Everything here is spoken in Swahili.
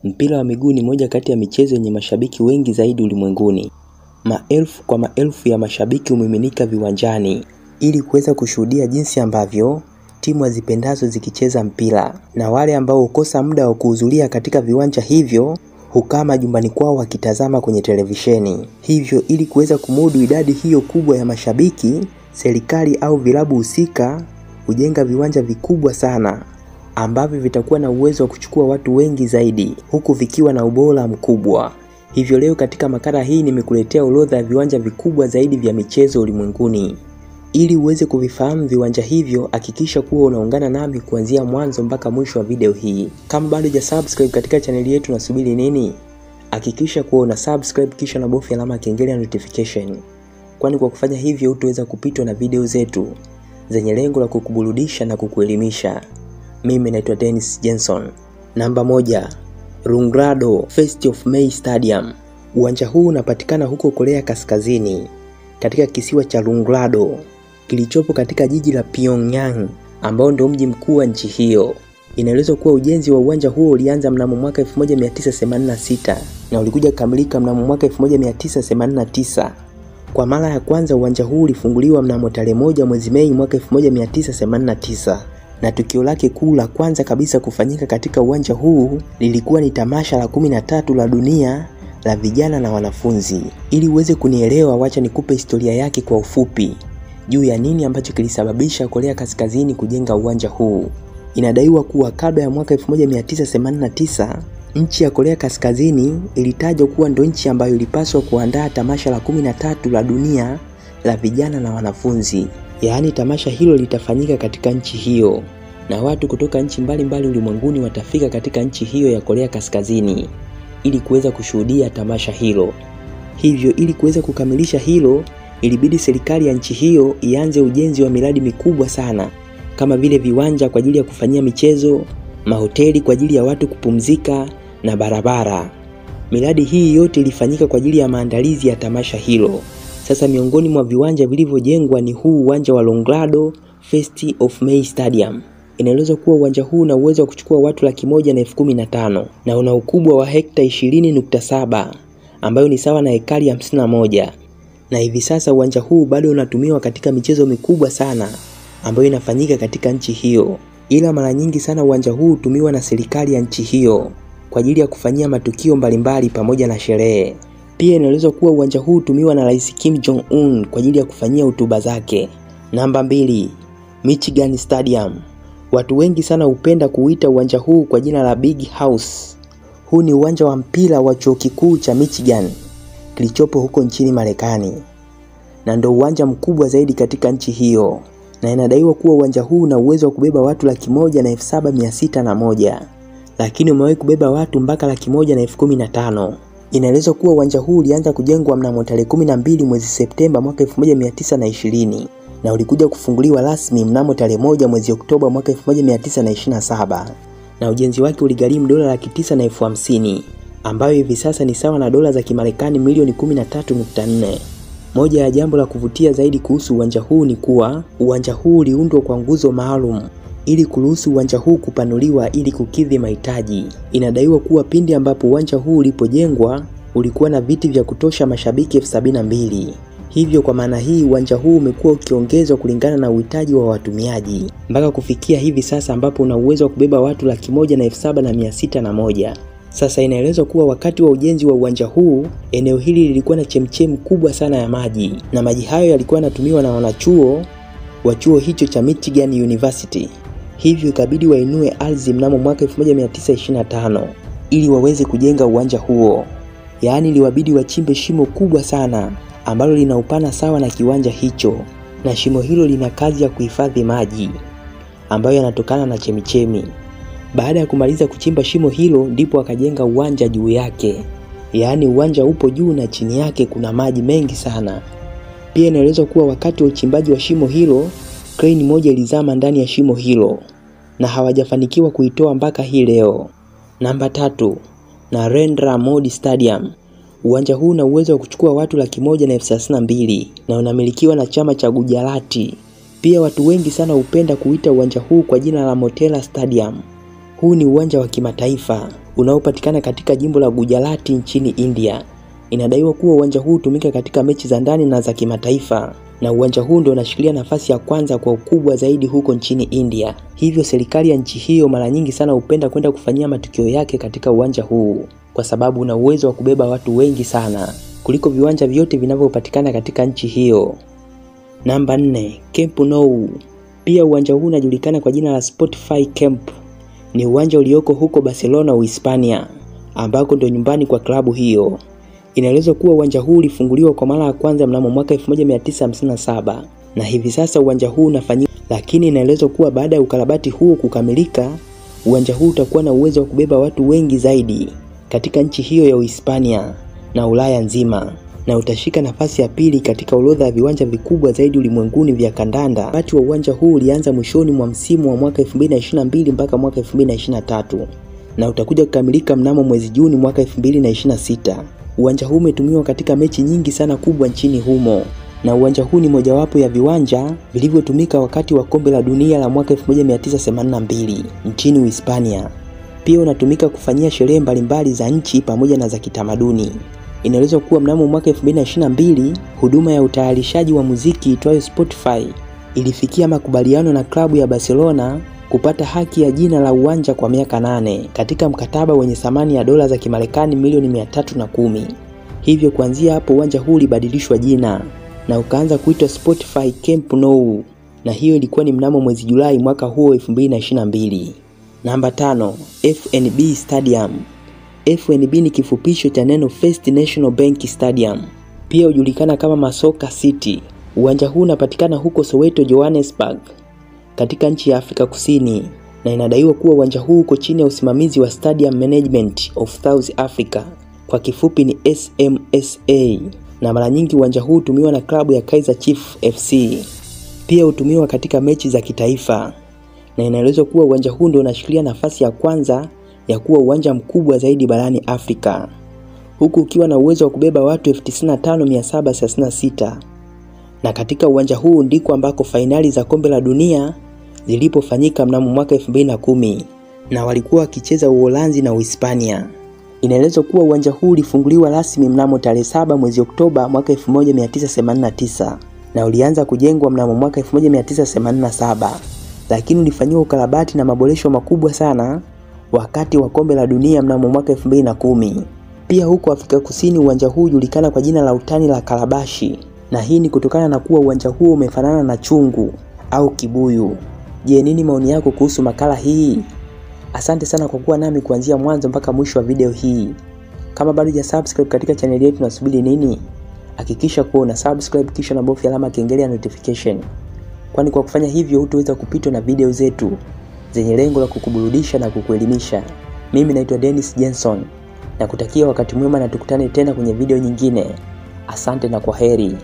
Mpira wa miguu ni moja kati ya michezo yenye mashabiki wengi zaidi ulimwenguni. Maelfu kwa maelfu ya mashabiki humiminika viwanjani ili kuweza kushuhudia jinsi ambavyo timu wazipendazo zikicheza mpira, na wale ambao hukosa muda wa kuhudhuria katika viwanja hivyo hukaa majumbani kwao wakitazama kwenye televisheni. Hivyo ili kuweza kumudu idadi hiyo kubwa ya mashabiki, serikali au vilabu husika hujenga viwanja vikubwa sana ambavyo vitakuwa na uwezo wa kuchukua watu wengi zaidi, huku vikiwa na ubora mkubwa. Hivyo leo katika makala hii nimekuletea orodha ya viwanja vikubwa zaidi vya michezo ulimwenguni. Ili uweze kuvifahamu viwanja hivyo, hakikisha kuwa unaungana nami kuanzia mwanzo mpaka mwisho wa video hii. Kama bado hujasubscribe katika channel yetu, unasubiri nini? Hakikisha kuwa una subscribe kisha na bofya alama ya kengele ya notification. Kwani kwa kufanya hivyo utaweza kupitwa na video zetu zenye lengo la kukuburudisha na kukuelimisha. Mimi naitwa Dennis Jenson. Namba 1, Ronglado 1st of May Stadium. Uwanja huu unapatikana huko Korea Kaskazini katika kisiwa cha Ronglado kilichopo katika jiji la Pyongyang ambao ndio mji mkuu wa nchi hiyo. Inaelezwa kuwa ujenzi wa uwanja huo ulianza mnamo mwaka 1986 na ulikuja kukamilika mnamo mwaka 1989. Kwa mara ya kwanza uwanja huu ulifunguliwa mnamo tarehe 1 mwezi Mei mwaka 1989. Na tukio lake kuu la kwanza kabisa kufanyika katika uwanja huu lilikuwa ni tamasha la 13 la dunia la vijana na wanafunzi. Ili uweze kunielewa, wacha nikupe historia yake kwa ufupi juu ya nini ambacho kilisababisha Korea Kaskazini kujenga uwanja huu. Inadaiwa kuwa kabla ya mwaka 1989 nchi ya Korea Kaskazini ilitajwa kuwa ndio nchi ambayo ilipaswa kuandaa tamasha la 13 la dunia la vijana na wanafunzi. Yaani tamasha hilo litafanyika katika nchi hiyo na watu kutoka nchi mbalimbali ulimwenguni watafika katika nchi hiyo ya Korea Kaskazini ili kuweza kushuhudia tamasha hilo. Hivyo ili kuweza kukamilisha hilo, ilibidi serikali ya nchi hiyo ianze ujenzi wa miradi mikubwa sana kama vile viwanja kwa ajili ya kufanyia michezo, mahoteli kwa ajili ya watu kupumzika na barabara. Miradi hii yote ilifanyika kwa ajili ya maandalizi ya tamasha hilo. Sasa miongoni mwa viwanja vilivyojengwa ni huu uwanja wa Ronglado 1st of May Stadium. Inaelezwa kuwa uwanja huu una uwezo wa kuchukua watu 115,000 na una ukubwa wa hekta 20.7 ambayo ni sawa na ekari 51. Na hivi sasa uwanja huu bado unatumiwa katika michezo mikubwa sana ambayo inafanyika katika nchi hiyo. Ila mara nyingi sana uwanja huu hutumiwa na serikali ya nchi hiyo kwa ajili ya kufanyia matukio mbalimbali pamoja na sherehe. Pia inaelezwa kuwa uwanja huu hutumiwa na Rais Kim Jong-un kwa ajili ya kufanyia hotuba zake. Namba 2, Michigan Stadium. Watu wengi sana hupenda kuita uwanja huu kwa jina la Big House. Huu ni uwanja wa mpira wa chuo kikuu cha Michigan kilichopo huko nchini Marekani, na ndio uwanja mkubwa zaidi katika nchi hiyo, na inadaiwa kuwa uwanja huu una uwezo wa kubeba watu 107,601, lakini umewahi kubeba watu mpaka 115,000. Inaelezwa kuwa uwanja huu ulianza kujengwa mnamo tarehe 12 mwezi Septemba mwaka 1920 na ulikuja kufunguliwa rasmi mnamo tarehe 1 mwezi Oktoba mwaka 1927, na ujenzi wake uligharimu dola 950,000 ambayo hivi sasa ni sawa na dola za Kimarekani milioni 13.4. Moja ya jambo la kuvutia zaidi kuhusu uwanja huu ni kuwa uwanja huu uliundwa kwa nguzo maalum ili kuruhusu uwanja huu kupanuliwa ili kukidhi mahitaji. Inadaiwa kuwa pindi ambapo uwanja huu ulipojengwa ulikuwa na viti vya kutosha mashabiki 72,000. Hivyo kwa maana hii uwanja huu umekuwa ukiongezwa kulingana na uhitaji wa watumiaji mpaka kufikia hivi sasa ambapo una uwezo wa kubeba watu 107,601. Sasa inaelezwa kuwa wakati wa ujenzi wa uwanja huu, eneo hili lilikuwa na chemchemi kubwa sana ya maji, na maji hayo yalikuwa yanatumiwa na wanachuo wa chuo hicho cha Michigan University. Hivyo ikabidi wainue ardhi mnamo mwaka 1925 ili waweze kujenga uwanja huo. Yaani iliwabidi wachimbe shimo kubwa sana ambalo lina upana sawa na kiwanja hicho, na shimo hilo lina kazi ya kuhifadhi maji ambayo yanatokana na chemichemi. Baada ya kumaliza kuchimba shimo hilo, ndipo akajenga uwanja juu yake. Yaani uwanja upo juu na chini yake kuna maji mengi sana. Pia inaelezwa kuwa wakati wa uchimbaji wa shimo hilo, crane moja ilizama ndani ya shimo hilo na hawajafanikiwa kuitoa mpaka hii leo. Namba 3, Narendra Modi Stadium. Uwanja huu una uwezo wa kuchukua watu 132,000 na unamilikiwa na chama cha Gujarati. Pia watu wengi sana hupenda kuita uwanja huu kwa jina la Motera Stadium. Huu ni uwanja wa kimataifa unaopatikana katika jimbo la Gujarat nchini India. Inadaiwa kuwa uwanja huu hutumika katika mechi za ndani na za kimataifa, na uwanja huu ndio unashikilia nafasi ya kwanza kwa ukubwa zaidi huko nchini India. Hivyo serikali ya nchi hiyo mara nyingi sana hupenda kwenda kufanyia matukio yake katika uwanja huu kwa sababu una uwezo wa kubeba watu wengi sana kuliko viwanja vyote vinavyopatikana katika nchi hiyo. Namba 4, Camp Nou. Pia uwanja huu unajulikana kwa jina la Spotify Camp. Ni uwanja ulioko huko Barcelona, Uhispania, ambako ndio nyumbani kwa klabu hiyo. Inaelezwa kuwa uwanja huu ulifunguliwa kwa mara ya kwanza mnamo mwaka 1957 na hivi sasa uwanja huu unafanyika, lakini inaelezwa kuwa baada ya ukarabati huo kukamilika, uwanja huu utakuwa na uwezo wa kubeba watu wengi zaidi katika nchi hiyo ya Uhispania na Ulaya nzima, na utashika nafasi ya pili katika orodha ya viwanja vikubwa zaidi ulimwenguni vya kandanda. Wakati wa uwanja huu ulianza mwishoni mwa msimu wa mwaka 2022 mpaka mwaka 2023 na utakuja kukamilika mnamo mwezi Juni mwaka 2026. Uwanja huu umetumiwa katika mechi nyingi sana kubwa nchini humo, na uwanja huu ni mojawapo ya viwanja vilivyotumika wakati wa kombe la dunia la mwaka 1982 nchini Uhispania. Pia unatumika kufanyia sherehe mbalimbali za nchi pamoja na za kitamaduni. Inaelezwa kuwa mnamo mwaka 2022 huduma ya utayarishaji wa muziki itwayo Spotify ilifikia makubaliano na klabu ya Barcelona kupata haki ya jina la uwanja kwa miaka 8 katika mkataba wenye thamani ya dola za Kimarekani milioni 310. Hivyo kuanzia hapo uwanja huu ulibadilishwa jina na ukaanza kuitwa Spotify Camp Nou, na hiyo ilikuwa ni mnamo mwezi Julai mwaka huo 2022. Namba 5, FNB Stadium. FNB ni kifupisho cha neno First National Bank Stadium. Pia hujulikana kama Masoka City. Uwanja huu unapatikana huko Soweto, Johannesburg, katika nchi ya Afrika Kusini, na inadaiwa kuwa uwanja huu uko chini ya usimamizi wa Stadium Management of South Africa, kwa kifupi ni SMSA, na mara nyingi uwanja huu hutumiwa na klabu ya Kaizer Chiefs FC. Pia hutumiwa katika mechi za kitaifa, na inaelezwa kuwa uwanja huu ndio unashikilia nafasi ya kwanza ya kuwa uwanja mkubwa zaidi barani Afrika, huku ukiwa na uwezo wa kubeba watu 95,736. Na katika uwanja huu ndiko ambako fainali za kombe la dunia zilipofanyika mnamo mwaka 2010 na walikuwa wakicheza Uholanzi na Uhispania. Inaelezwa kuwa uwanja huu ulifunguliwa rasmi mnamo tarehe 7 mwezi Oktoba mwaka 1989 na ulianza kujengwa mnamo mwaka 1987, lakini ulifanywa ukarabati na maboresho makubwa sana wakati wa kombe la dunia mnamo mwaka 2010. Pia huko Afrika Kusini uwanja huu hujulikana kwa jina la utani la Kalabashi, na hii ni kutokana na kuwa uwanja huu umefanana na chungu au kibuyu. Je, nini maoni yako kuhusu makala hii? Asante sana kwa kuwa nami kuanzia mwanzo mpaka mwisho wa video hii. Kama bado hujasubscribe katika channel yetu, unasubiri nini? Hakikisha kuwa una subscribe kisha na bofya alama kengele ya notification, kwani kwa kufanya hivyo hutaweza kupitwa na video zetu zenye lengo la kukuburudisha na kukuelimisha. Mimi naitwa Dennis Jenson, na kutakia wakati mwema na tukutane tena kwenye video nyingine. Asante na kwaheri.